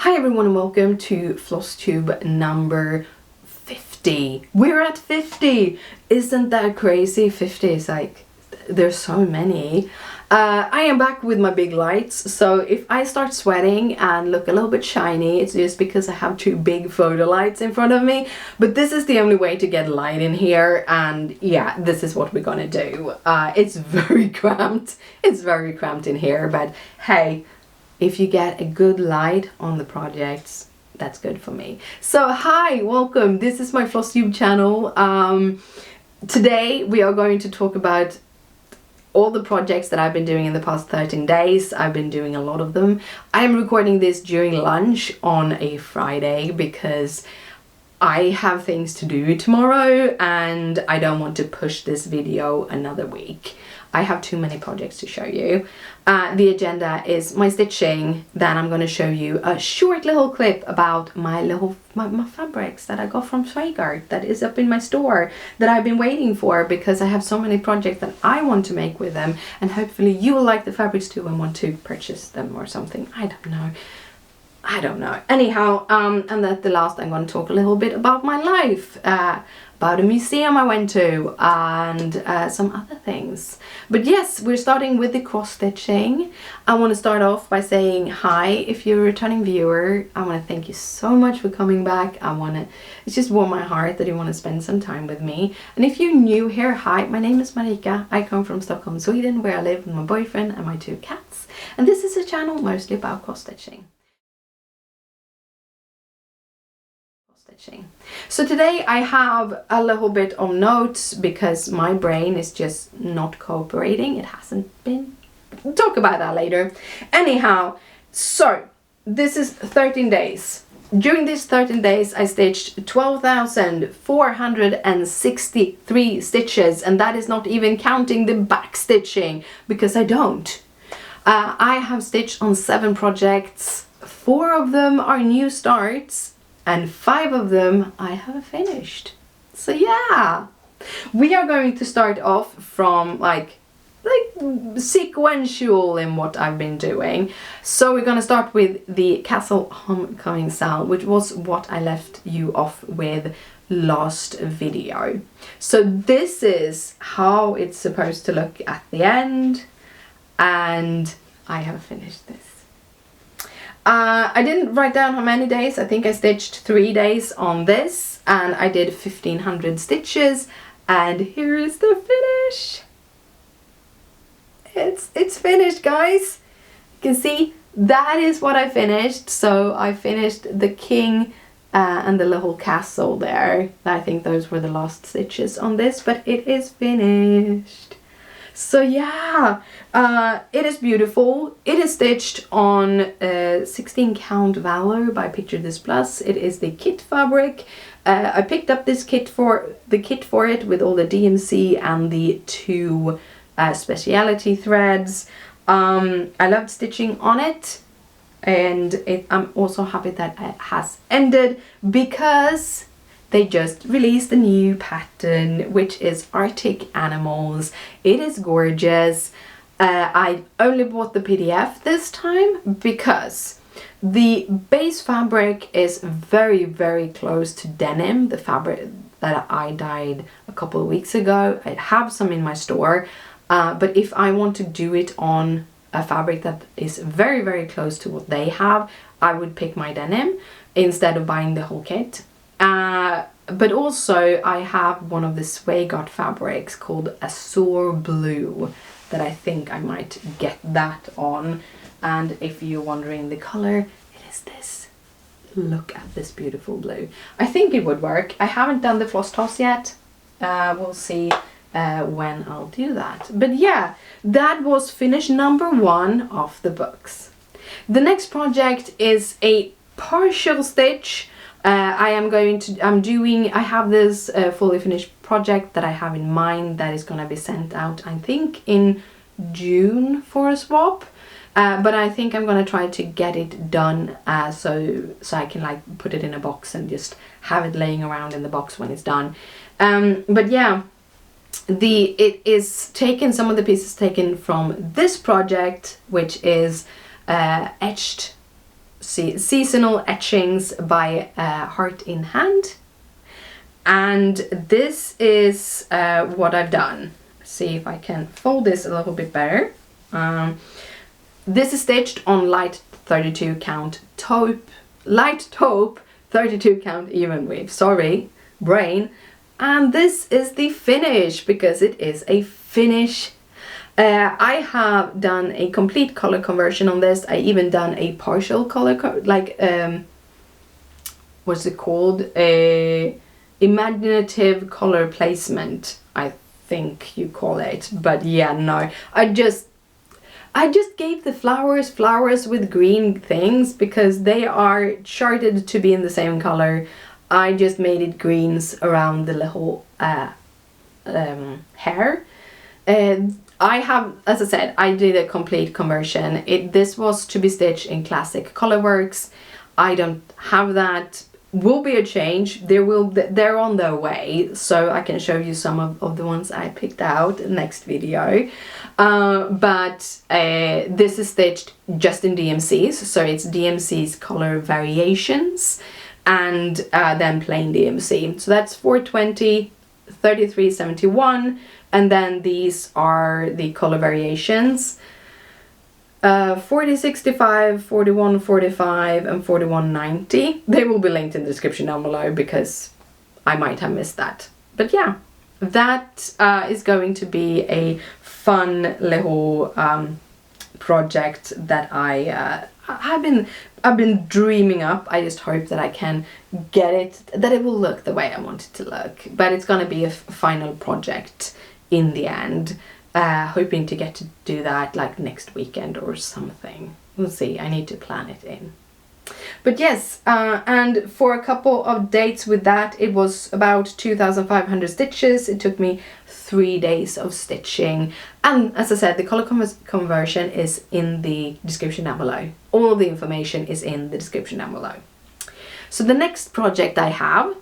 Hi everyone and welcome to Flosstube number 50. We're at 50! Isn't that crazy? 50 is like, there's so many. I am back with my big lights, so if I start sweating and look a little bit shiny, it's just because I have two big photo lights in front of me. But this is the only way to get light in here, and yeah, this is what we're gonna do. It's very cramped. It's very cramped in here, but hey, if you get a good light on the projects, that's good for me. So hi, welcome. This is my Flosstube channel. Today we are going to talk about all the projects that I've been doing in the past 13 days. I've been doing a lot of them. I'm recording this during lunch on a Friday because I have things to do tomorrow and I don't want to push this video another week. I have too many projects to show you. The agenda is my stitching, then I'm going to show you a short little clip about my fabrics that I got from Swagart that is up in my store that I've been waiting for because I have so many projects that I want to make with them, and hopefully you will like the fabrics too and want to purchase them or something. I don't know. Anyhow, and at the last I'm going to talk a little bit about my life, about a museum I went to, and some other things. But yes, we're starting with the cross stitching. I want to start off by saying hi. If you're a returning viewer, I want to thank you so much for coming back. It's just warmed my heart that you want to spend some time with me. And if you're new here, hi, my name is Marika. I come from Stockholm, Sweden, where I live with my boyfriend and my two cats. And this is a channel mostly about cross stitching. So today I have a little bit of notes because my brain is just not cooperating. It hasn't been. We'll talk about that later. Anyhow, so this is 13 days. During these 13 days I stitched 12,463 stitches, and that is not even counting the back stitching because I don't. I have stitched on 7 projects. 4 of them are new starts and 5 of them I have finished. So yeah, we are going to start off from like sequential in what I've been doing. So we're gonna start with the Castle Homecoming Sal, which was what I left you off with last video. So this is how it's supposed to look at the end, and I have finished this. I didn't write down how many days. I think I stitched 3 days on this and I did 1,500 stitches, and here is the finish. It's finished, guys. You can see that is what I finished. So I finished the king and the little castle there. I think those were the last stitches on this, but it is finished. So yeah, it is beautiful. It is stitched on 16 count Valor by Picture This Plus. It is the kit fabric. I picked up this kit for it with all the DMC and the 2 speciality threads. I loved stitching on it, and I'm also happy that it has ended because they just released a new pattern, which is Arctic Animals. It is gorgeous. I only bought the PDF this time because the base fabric is very, very close to denim, the fabric that I dyed a couple of weeks ago. I have some in my store, but if I want to do it on a fabric that is very, very close to what they have, I would pick my denim instead of buying the whole kit. But also I have one of the Swagart fabrics called Azure Blue that I think I might get that on. And if you're wondering the color, it is this. Look at this beautiful blue. I think it would work. I haven't done the floss toss yet. We'll see when I'll do that. But yeah, that was finish number 1 of the books. The next project is a partial stitch. I have this fully finished project that I have in mind that is going to be sent out, I think, in June for a swap. But I think I'm going to try to get it done so I can like put it in a box and just have it laying around in the box when it's done. But yeah, it is taken, some of the pieces taken from this project, which is etched seasonal etchings by Heart in Hand. And this is what I've done. See if I can fold this a little bit better. This is stitched on light 32 count taupe, light taupe 32 count Evenweave. Sorry, brain. And this is the finish, because it is a finish. I have done a complete color conversion on this. I even done a partial color, what's it called? A imaginative color placement, I think you call it. But yeah, no, I just gave the flowers with green things because they are charted to be in the same color. I just made it greens around the little hair. I have, as I said, I did a complete conversion. This was to be stitched in classic Colorworks. I don't have that. Will be a change. They're on their way, so I can show you some of the ones I picked out in the next video. But this is stitched just in DMCs, so it's DMC's color variations and then plain DMC. So that's 420, 3371, and then these are the color variations. 4065, 4145 and 4190. They will be linked in the description down below because I might have missed that. But yeah, that is going to be a fun little project that I've been dreaming up. I just hope that I can get it, that it will look the way I want it to look. But it's gonna be a final project in the end. Hoping to get to do that like next weekend or something. We'll see, I need to plan it in. But yes, and for a couple of dates with that, it was about 2,500 stitches. It took me 3 days of stitching. And as I said, the color conversion is in the description down below. All of the information is in the description down below. So the next project I have,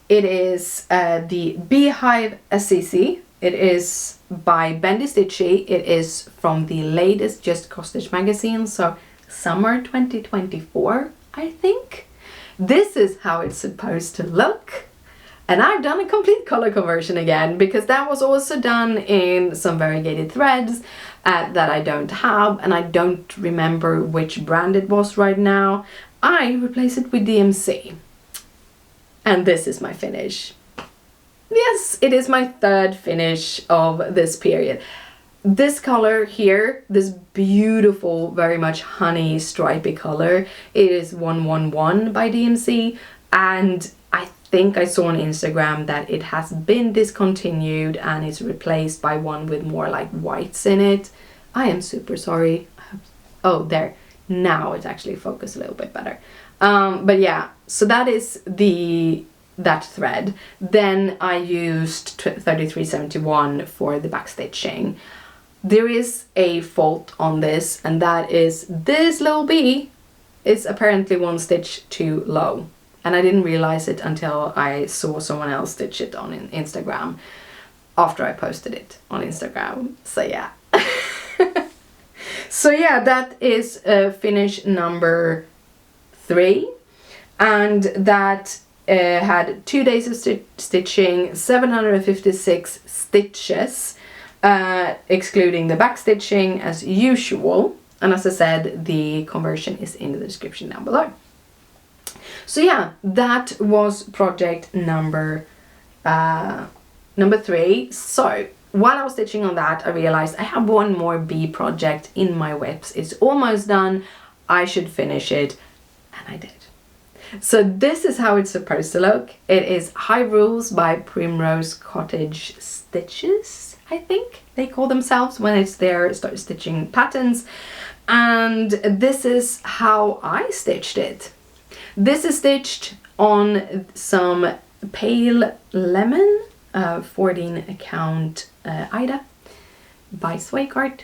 it is the Beehive Assisi. It is by Bendy Stitchy. It is from the latest Just Cross Stitch magazine, so summer 2024, I think. This is how it's supposed to look. And I've done a complete color conversion again, because that was also done in some variegated threads that I don't have, and I don't remember which brand it was right now. I replaced it with DMC. And this is my finish. Yes, it is my third finish of this period. This color here, this beautiful, very much honey stripy color, it is 111 by DMC, and I think I saw on Instagram that it has been discontinued and is replaced by one with more like whites in it. I am super sorry. Oh, there. Now it's actually focused a little bit better. But yeah, so that is that thread. Then I used 3371 for the back stitching. There is a fault on this, and that is this little bee is apparently 1 stitch too low, and I didn't realize it until I saw someone else stitch it on Instagram after I posted it on Instagram. So yeah. So yeah, that is finish number 3, and that had 2 days of stitching, 756 stitches, excluding the back stitching as usual. And as I said, the conversion is in the description down below. So yeah, that was project number 3. So while I was stitching on that, I realized I have one more bee project in my whips. It's almost done. I should finish it, and I did. So this is how it's supposed to look. It is High Rules by Primrose Cottage Stitches, I think they call themselves when it's their start stitching patterns. And this is how I stitched it. This is stitched on some Pale Lemon 14 count Ida by Swakart.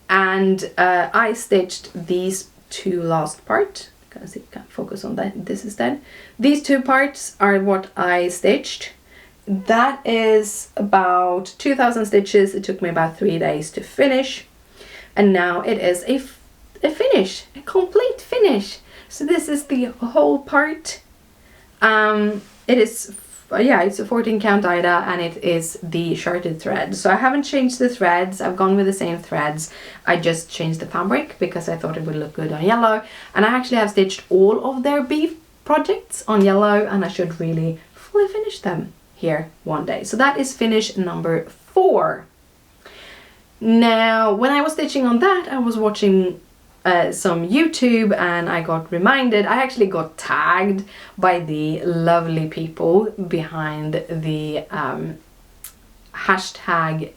And I stitched these 2 last parts. Because it can't focus on this instead. These 2 parts are what I stitched. That is about 2,000 stitches. It took me about 3 days to finish. And now it is a finish, a complete finish. So this is the whole part. It is, yeah, it's a 14 count Ida, and it is the shirted thread. So I haven't changed the threads, I've gone with the same threads. I just changed the fabric because I thought it would look good on yellow. And I actually have stitched all of their bee projects on yellow, and I should really fully finish them here one day. So that is finish number 4. Now, when I was stitching on that, I was watching some YouTube, and I got reminded, I actually got tagged by the lovely people behind the hashtag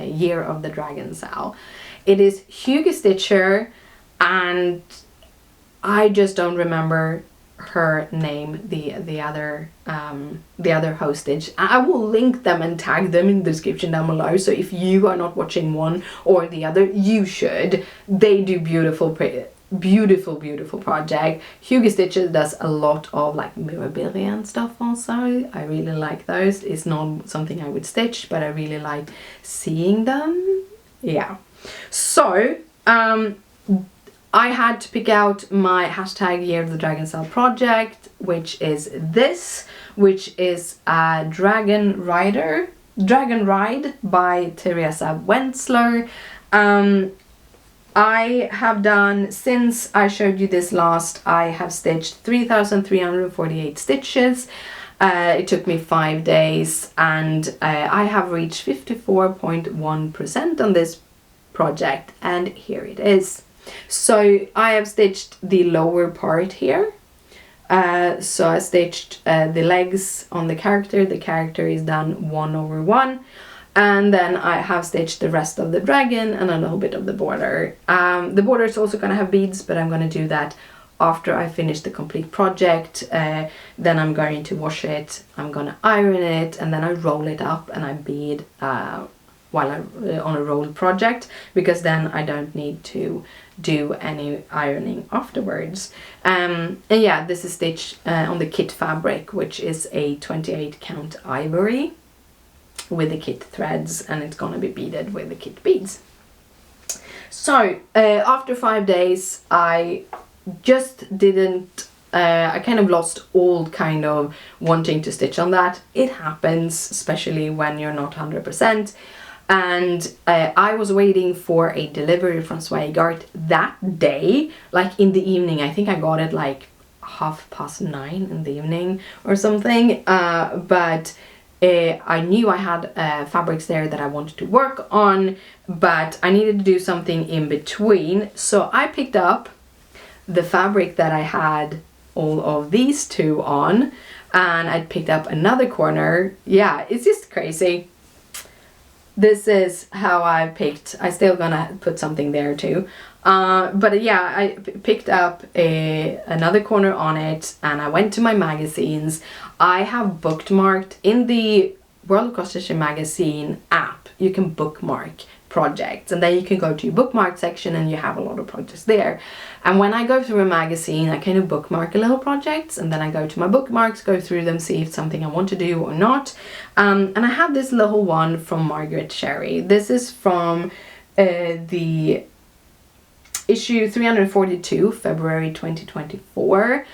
Year of the Dragon sale. It is Hugo Stitcher, and I just don't remember her name, the other hostage. I will link them and tag them in the description down below, so if you are not watching one or the other, you should. They do beautiful project. Hugo Stitcher does a lot of like memorabilia and stuff also. I really like those. It's not something I would stitch, but I really like seeing them. Yeah, so I had to pick out my hashtag Year of the Dragon Cell project, which is this, which is a Dragon Ride by Teresa Wentzler. I have done, since I showed you this last, I have stitched 3,348 stitches. It took me 5 days, and I have reached 54.1% on this project, and here it is. So I have stitched the lower part here. So I stitched the legs on the character is done 1/1, and then I have stitched the rest of the dragon and a little bit of the border. The border is also going to have beads, but I'm going to do that after I finish the complete project. Then I'm going to wash it, I'm going to iron it, and then I roll it up and I bead while I'm on a roll project, because then I don't need to do any ironing afterwards. And yeah, this is stitched on the kit fabric, which is a 28 count ivory with the kit threads, and it's gonna be beaded with the kit beads. So after 5 days, I just didn't I kind of lost all kind of wanting to stitch on that. It happens, especially when you're not 100%. And I was waiting for a delivery from Swagart that day, like in the evening. I think I got it like 9:30 in the evening or something. But I knew I had fabrics there that I wanted to work on, but I needed to do something in between. So I picked up the fabric that I had all of these two on, and I picked up another corner. Yeah, it's just crazy. This is how I picked. I still gonna put something there too. But yeah, I picked up another corner on it, and I went to my magazines. I have bookmarked in the World of Cross Stitching magazine app. You can bookmark projects, and then you can go to your bookmark section and you have a lot of projects there. And when I go through a magazine, I kind of bookmark a little projects, and then I go to my bookmarks, go through them, see if it's something I want to do or not. And I have this little one from Margaret Sherry. This is from the issue 342, February 2024,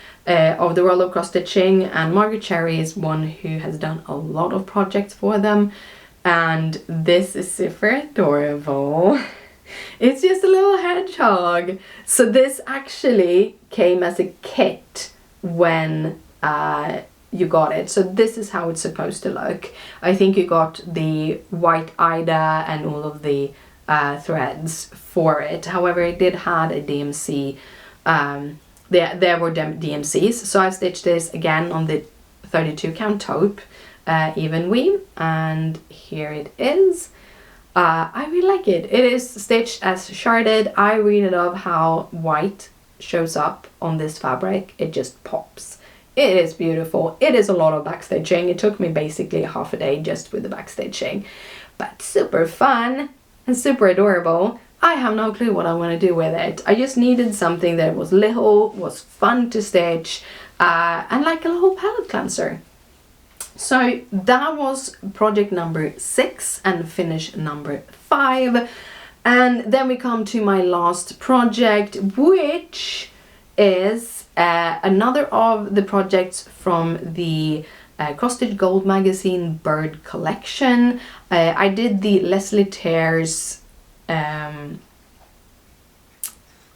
of the World of Cross Stitching, and Margaret Sherry is one who has done a lot of projects for them. And this is super adorable. It's just a little hedgehog. So this actually came as a kit when you got it. So this is how it's supposed to look. I think you got the white Ida and all of the threads for it. However, it did have a DMC. There were DMCs. So I stitched this again on the 32 count taupe. Evenweave, and here it is. I really like it. It is stitched as sharded. I really love how white shows up on this fabric. It just pops. It is beautiful. It is a lot of backstitching. It took me basically half a day just with the backstitching, but super fun and super adorable. I have no clue what I want to do with it. I just needed something that was little, was fun to stitch, and like a little palette cleanser. So that was project number 6 and finish number 5. And then we come to my last project, which is another of the projects from the Cross Stitch Gold magazine bird collection. I did the Leslie Tears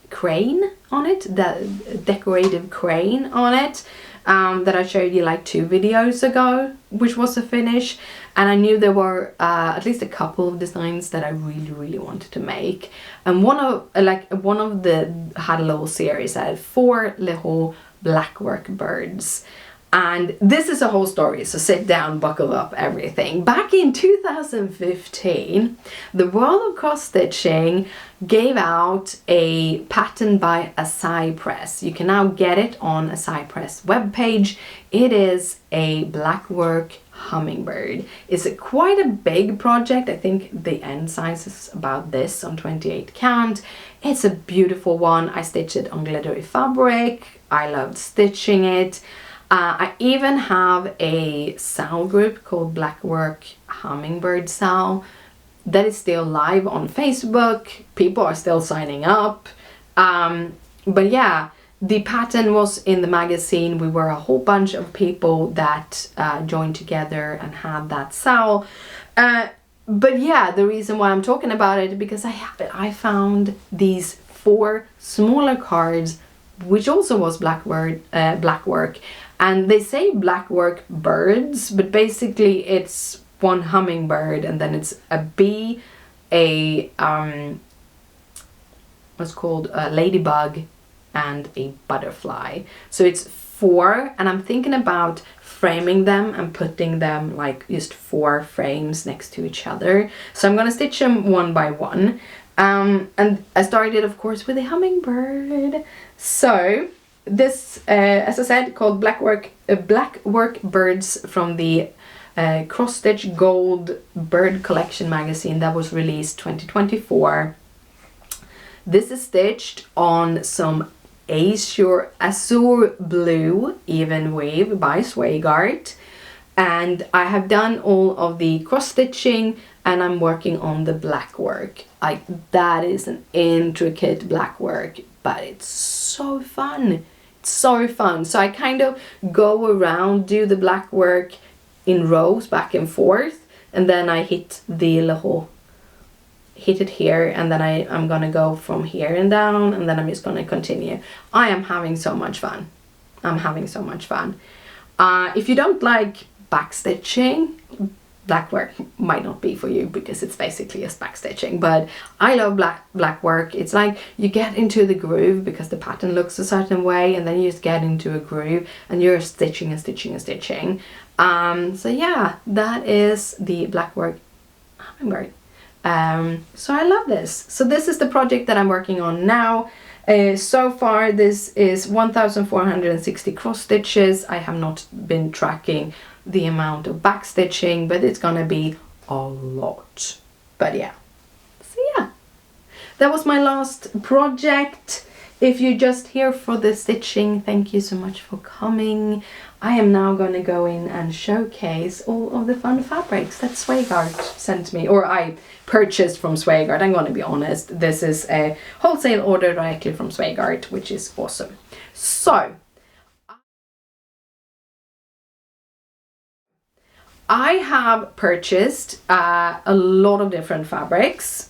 crane on it, the decorative crane on it, that I showed you like 2 videos ago, which was a finish. And I knew there were at least a couple of designs that I really wanted to make. And one of the had a little series that had 4 little Blackwork birds. And this is a whole story, so sit down, buckle up, everything. Back in 2015, the World of Cross Stitching gave out a pattern by Assisi Press. You can now get it on Assisi Press webpage. It is a Blackwork hummingbird. It's quite a big project. I think the end size is about this on 28 count. It's a beautiful one. I stitched it on glittery fabric. I loved stitching it. I even have a SAL group called Blackwork Hummingbird SAL that is still live on Facebook. People are still signing up. But yeah, the pattern was in the magazine. We were a whole bunch of people that joined together and had that SAL. But yeah, the reason why I'm talking about it, because I found these 4 smaller cards, which also was Blackwork. And they say Blackwork birds, but basically it's one hummingbird and then it's a bee, what's called a ladybug, and a butterfly. So it's 4, and I'm thinking about framing them and putting them like just 4 frames next to each other. So I'm gonna stitch them one by one. And I started, of course, with a hummingbird. So this, as I said, called Blackwork Birds from the Cross Stitch Gold Bird Collection magazine that was released 2024. This is stitched on some Azure Blue Evenweave by Swagart. And I have done all of the cross stitching and I'm working on the blackwork. That is an intricate blackwork, but it's so fun. It's so fun. So I kind of go around, do the blackwork in rows back and forth, and then I hit it here, and then I'm gonna go from here and down, and then I'm just gonna continue. I am having so much fun. I'm having so much fun. If you don't like backstitching, blackwork might not be for you because it's basically just backstitching, but I love blackwork. It's like you get into the groove because the pattern looks a certain way, and then you just get into a groove and you're stitching and stitching and stitching. So yeah, that is the blackwork hummingbird. So I love this. So this is the project that I'm working on now. So far this is 1460 cross stitches. I have not been tracking the amount of back stitching, but it's gonna be a lot. But yeah, so yeah, that was my last project. If you're just here for the stitching, thank you so much for coming. I am now going to go in and showcase all of the fun fabrics that Swagart sent me, or I purchased from Swagart. I'm going to be honest, this is a wholesale order directly from Swagart, which is awesome. So I have purchased a lot of different fabrics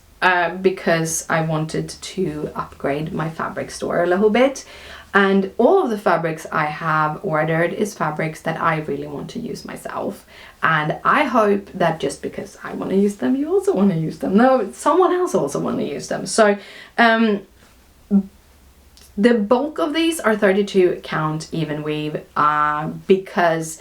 because I wanted to upgrade my fabric store a little bit. And all of the fabrics I have ordered is fabrics that I really want to use myself. And I hope that just because I want to use them, you also want to use them. No, someone else also want to use them. So the bulk of these are 32 count even weave because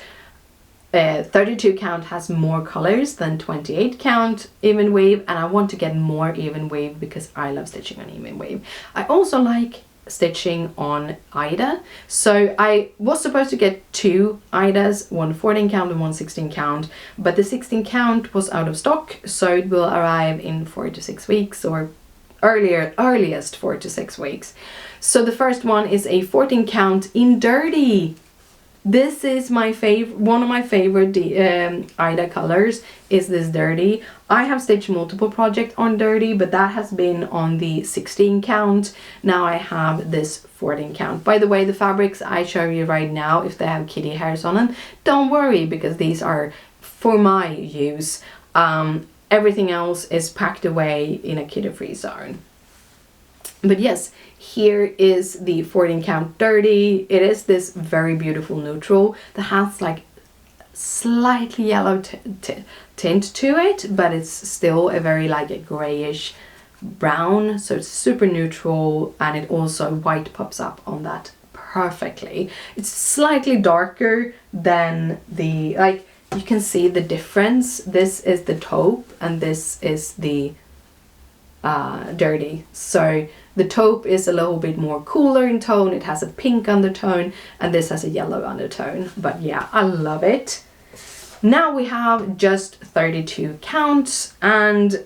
32 count has more colors than 28 count even weave, and I want to get more even weave because I love stitching on even weave. I also like stitching on Ida, so I was supposed to get 2 Idas, one 14 count and one 16 count, but the 16 count was out of stock, so it will arrive in 4 to 6 weeks, or earliest 4 to 6 weeks. So the first one is a 14 count in dirty. This is my favorite, one of my favorite Ida colors is this dirty. I have stitched multiple projects on dirty, but that has been on the 16 count. Now I have this 14 count. By the way, the fabrics I show you right now, if they have kitty hairs on them, don't worry, because these are for my use. Everything else is packed away in a kitty-free zone. But yes, here is the 14 count dirty. It is this very beautiful neutral that has like slightly yellow tint to it, but it's still a very like a grayish brown, so it's super neutral, and it also white pops up on that perfectly. It's slightly darker than the, like, you can see the difference. This is the taupe and this is the dirty. So the taupe is a little bit more cooler in tone, it has a pink undertone, and this has a yellow undertone. But yeah, I love it. Now we have just 32 counts, and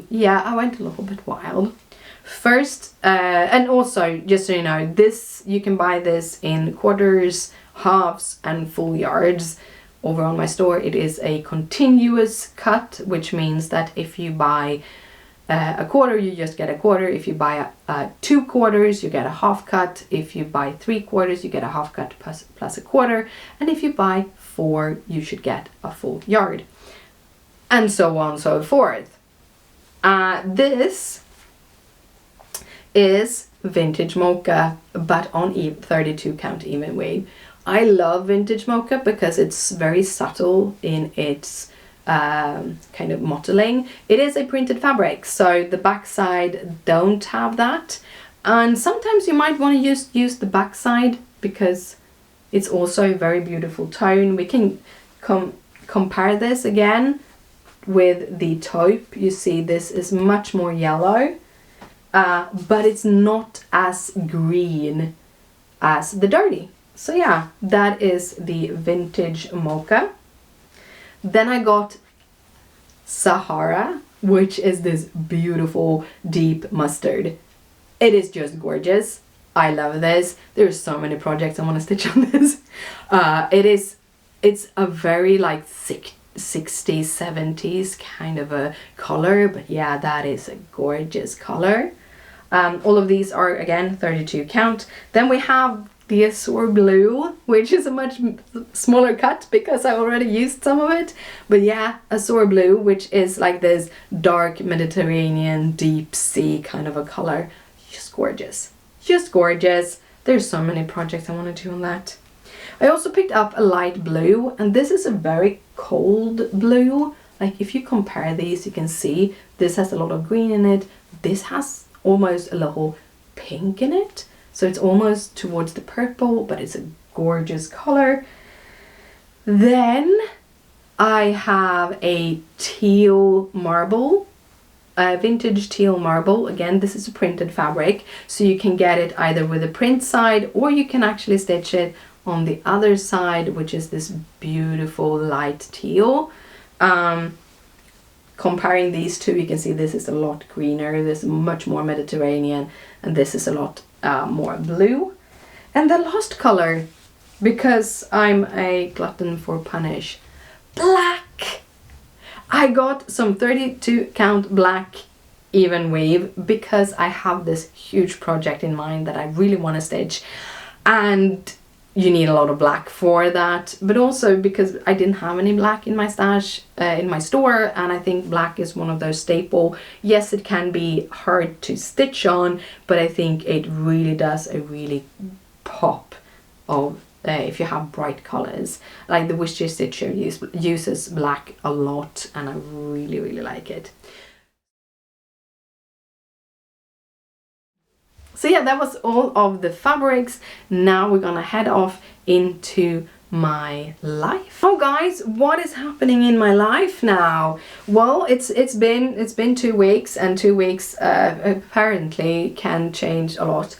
yeah, I went a little bit wild. First, and also, just so you know, this, you can buy this in quarters, halves, and full yards. Over on my store, it is a continuous cut, which means that if you buy a quarter, you just get a quarter. If you buy 2 quarters, you get a half cut. If you buy 3 quarters, you get a half cut plus a quarter. And if you buy 4, you should get a full yard. And so on and so forth. This is vintage mocha, but on 32 count Evenweave. I love vintage mocha because it's very subtle in its kind of mottling. It is a printed fabric, so the backside don't have that, and sometimes you might want to use the backside because it's also a very beautiful tone. We can compare this again with the taupe. You see this is much more yellow, but it's not as green as the dirty. So yeah, that is the vintage mocha. Then I got Sahara, which is this beautiful deep mustard. It is just gorgeous. I love this. There's so many projects I want to stitch on this. It's a very like 60s, 70s kind of a color, but yeah, that is a gorgeous color. All of these are again 32 count. Then we have the Azure Blue, which is a much smaller cut because I already used some of it. But yeah, Azure Blue, which is like this dark Mediterranean deep sea kind of a color. Just gorgeous. Just gorgeous. There's so many projects I want to do on that. I also picked up a light blue, and this is a very cold blue. Like if you compare these, you can see this has a lot of green in it. This has almost a little pink in it. So it's almost towards the purple, but it's a gorgeous color. Then I have a teal marble, a vintage teal marble. Again, this is a printed fabric, so you can get it either with the print side, or you can actually stitch it on the other side, which is this beautiful light teal. Comparing these two, you can see this is a lot greener, this is much more Mediterranean, and this is a lot more blue. And the last color, because I'm a glutton for punish, black. I got some 32 count black Evenweave because I have this huge project in mind that I really want to stitch, and you need a lot of black for that, but also because I didn't have any black in my stash in my store, and I think black is one of those staple. Yes, it can be hard to stitch on, but I think it really does a really pop of if you have bright colors. Like the Wish Stitcher uses black a lot, and I really like it. So yeah, that was all of the fabrics. Now we're gonna head off into my life. Oh guys, what is happening in my life now? Well, it's been 2 weeks, and 2 weeks apparently can change a lot.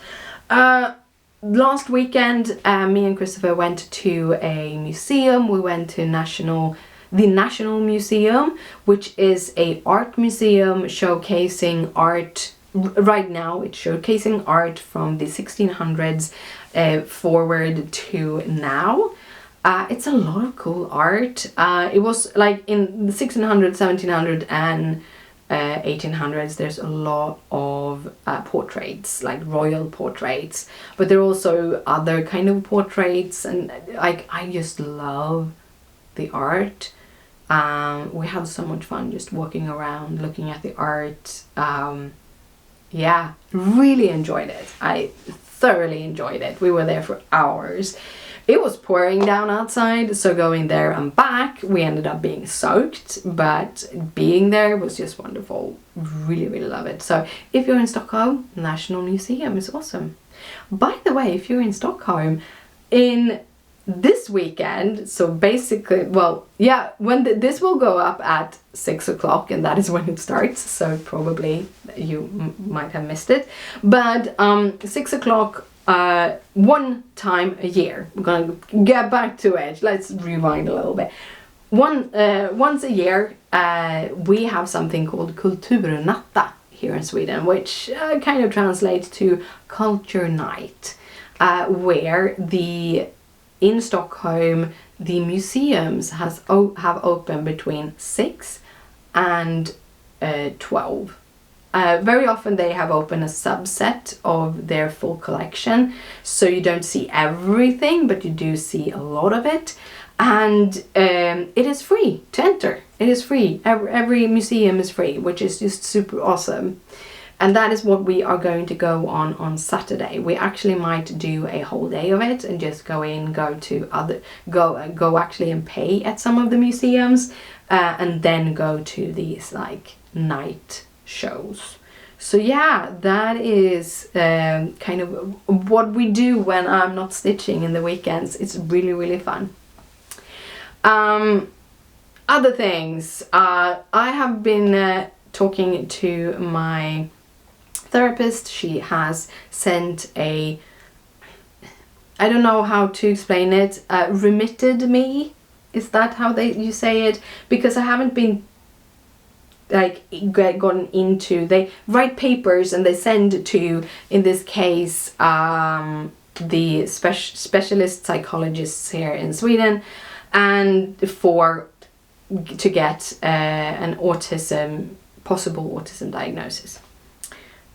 Last weekend, me and Christopher went to a museum. We went to the National Museum, which is a art museum showcasing art. Right now it's showcasing art from the 1600s, forward to now. It's a lot of cool art. It was like in the 1600s, 1700s and 1800s, there's a lot of portraits, like royal portraits, but there are also other kind of portraits, and like I just love the art. We had so much fun just walking around looking at the art. Yeah, really enjoyed it. I thoroughly enjoyed it. We were there for hours. It was pouring down outside, so going there and back, we ended up being soaked, but being there was just wonderful. Really, really love it. So if you're in Stockholm, National Museum is awesome. By the way, if you're in Stockholm, in this weekend, so basically, well, yeah, when this will go up at 6 o'clock, and that is when it starts, so probably you might have missed it, but 6 o'clock, one time a year, we're gonna get back to it, let's rewind a little bit. Once a year, we have something called Kulturnatta here in Sweden, which kind of translates to culture night, where in Stockholm, the museums have open between 6 and 12. Very often they have open a subset of their full collection, so you don't see everything, but you do see a lot of it. And it is free to enter. It is free. Every museum is free, which is just super awesome. And that is what we are going to go on Saturday. We actually might do a whole day of it and just go actually and pay at some of the museums, and then go to these like night shows. So yeah, that is kind of what we do when I'm not stitching in the weekends. It's really, really fun. Other things, I have been talking to my therapist. She has sent I don't know how to explain it, remitted me, is that how you say it? Because I haven't been like gotten into, they write papers and they send to, in this case, the specialist psychologists here in Sweden, and to get an possible autism diagnosis.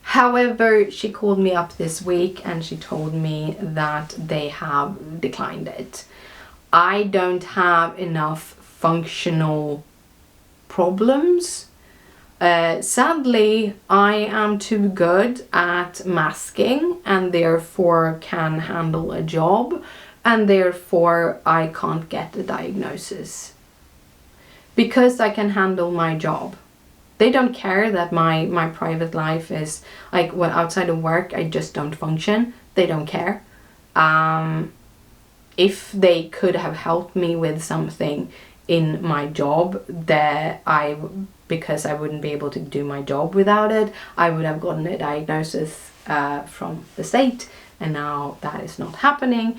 However, she called me up this week and she told me that they have declined it. I don't have enough functional problems. Sadly, I am too good at masking and therefore can handle a job, and therefore I can't get the diagnosis. Because I can handle my job. They don't care that my private life is like, well, outside of work I just don't function. They don't care. If they could have helped me with something in my job, because I wouldn't be able to do my job without it, I would have gotten a diagnosis from the state, and now that is not happening,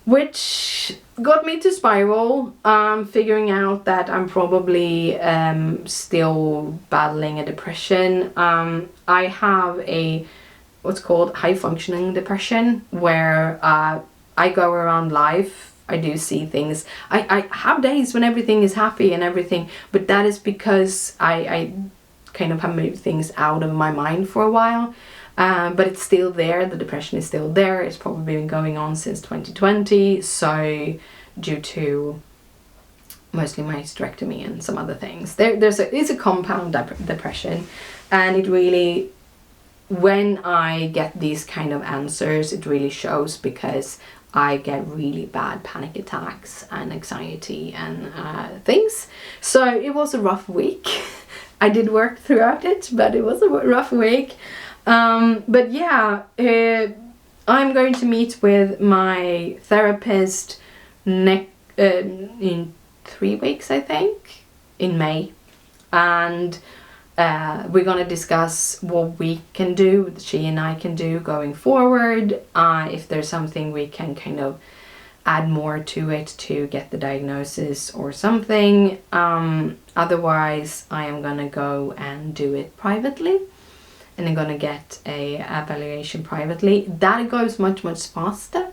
which got me to spiral, figuring out that I'm probably still battling a depression. I have what's called high functioning depression, where I go around life, I do see things, I have days when everything is happy and everything, but that is because I kind of have moved things out of my mind for a while. But it's still there, the depression is still there. It's probably been going on since 2020, so due to mostly my hysterectomy and some other things. It's a compound depression, and it really, when I get these kind of answers, it really shows, because I get really bad panic attacks and anxiety and things. So it was a rough week. I did work throughout it, but it was a rough week. But yeah, I'm going to meet with my therapist in 3 weeks, I think, in May, and we're gonna discuss what we can do, she and I can do going forward, if there's something we can kind of add more to it to get the diagnosis or something. Otherwise I am gonna go and do it privately and I'm gonna get a evaluation privately. That goes much faster.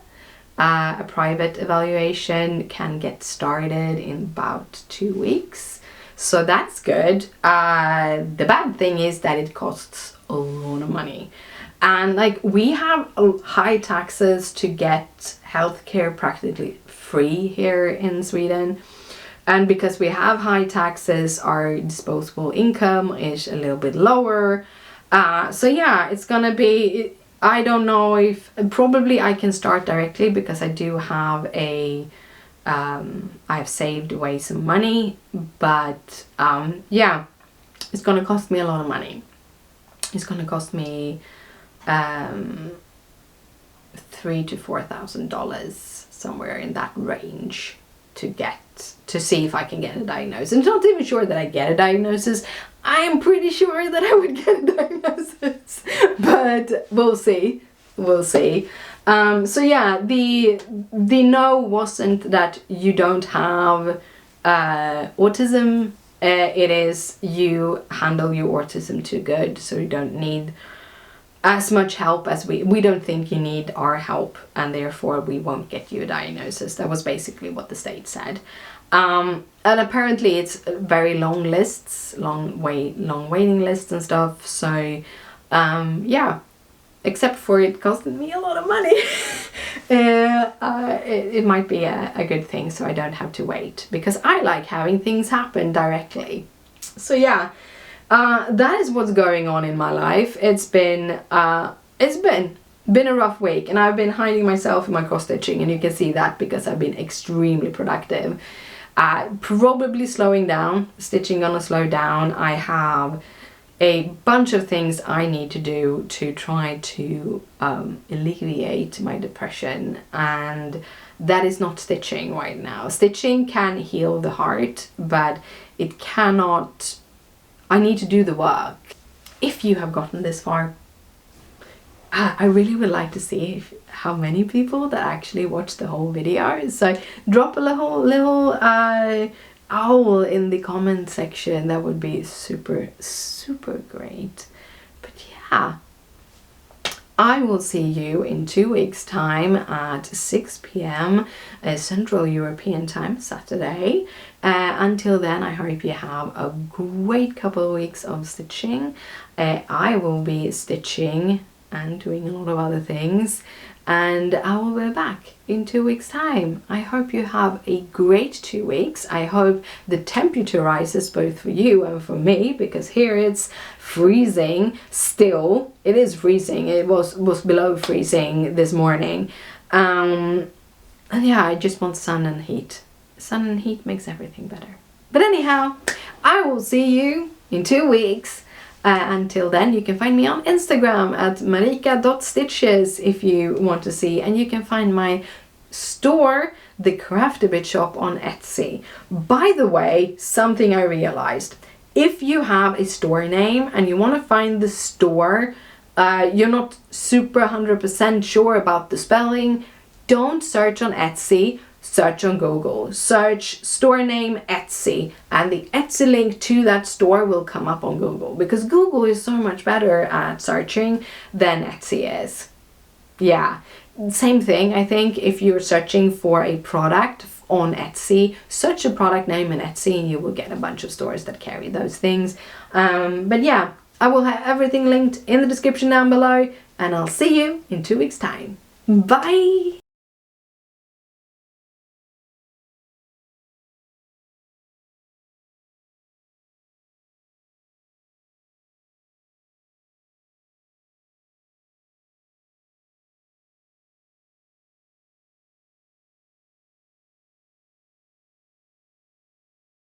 A private evaluation can get started in about 2 weeks, so that's good. The bad thing is that it costs a lot of money, and like we have high taxes to get healthcare practically free here in Sweden, and because we have high taxes, our disposable income is a little bit lower. So yeah, it's gonna be, I don't know if, probably I can start directly because I do have a, I've saved away some money, but yeah, it's gonna cost me a lot of money. It's gonna cost me $3,000 to $4,000, somewhere in that range, to see if I can get a diagnosis. I'm not even sure that I get a diagnosis. I am pretty sure that I would get a diagnosis, but we'll see. We'll see. So yeah, the no wasn't that you don't have autism. It is you handle your autism too good, so you don't need as much help as we don't think you need our help, and therefore we won't get you a diagnosis. That was basically what the state said. And apparently it's very long lists, long waiting lists and stuff. So yeah, except for it costing me a lot of money, it might be a good thing, so I don't have to wait, because I like having things happen directly. So yeah, that is what's going on in my life. It's been a rough week, and I've been hiding myself in my cross stitching, and you can see that because I've been extremely productive. Probably slowing down, stitching gonna slow down. I have a bunch of things I need to do to try to alleviate my depression, and that is not stitching right now. Stitching can heal the heart, but it cannot. I need to do the work. If you have gotten this far, I really would like to see how many people that actually watch the whole video. So drop a little owl in the comment section. That would be super great. But yeah, I will see you in 2 weeks time at 6 p.m. Central European time, Saturday. Until then, I hope you have a great couple of weeks of stitching. I will be stitching and doing a lot of other things, and I will be back in 2 weeks time. I hope you have a great 2 weeks. I hope the temperature rises both for you and for me, because here it's freezing still. It is freezing. It was below freezing this morning, and yeah, I just want sun and heat. Sun and heat makes everything better. But anyhow, I will see you in 2 weeks. Until then, you can find me on Instagram at marika.stitches if you want to see, and you can find my store, the Craftybit Shop, on Etsy. By the way, something I realized: if you have a store name and you want to find the store, you're not super 100% sure about the spelling, don't search on Etsy. Search on Google, search store name Etsy, and the Etsy link to that store will come up on Google, because Google is so much better at searching than Etsy is. Yeah, same thing. I think if you're searching for a product on Etsy, search a product name in Etsy and you will get a bunch of stores that carry those things. But yeah, I will have everything linked in the description down below, and I'll see you in 2 weeks time. Bye!